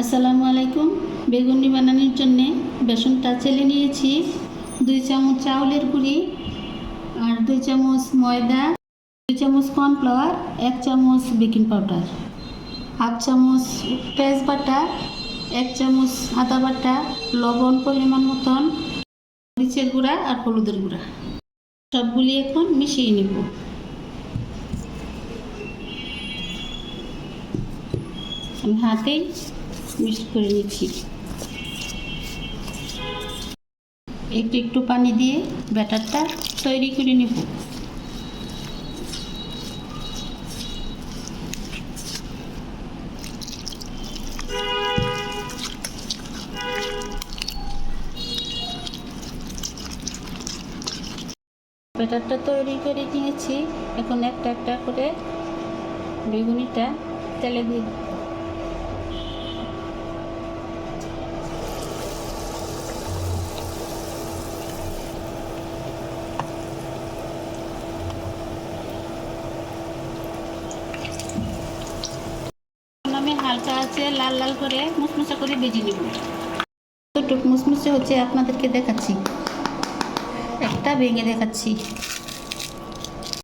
আসসালামু আলাইকুম। বেগুনি বানানোর জন্য বেসনটা চেলে নিয়েছি। 2 চামচ চাউলের গুঁড়ি আর 2 চামচ ময়দা, 2 চামচ কর্নফ্লাওয়ার, 1 চামচ বেকিং পাউডার, হাফ চামচ পেঁয়াজ বাটা, 1 চামচ আদা বাটা, লবণ পরিমাণ মতন, মরিচের গুঁড়া আর হলুদের গুঁড়া। সবগুলি এখন মিশিয়ে নেব। আমি হাতেই মিক্স করে নিচ্ছি। একটু একটু পানি দিয়ে ব্যাটারটা তৈরি করে নেব। ব্যাটারটা তৈরি করে নিয়েছি। এখন একটা একটা করে বেগুনিটা তেলে দিয়ে আমি হালকা আছে লাল লাল করে মুচমুচে করে ভেজে নেব। কতটুকু মুচমুচে হচ্ছে আপনাদেরকে দেখাচ্ছি, একটা ভেঙে দেখাচ্ছি।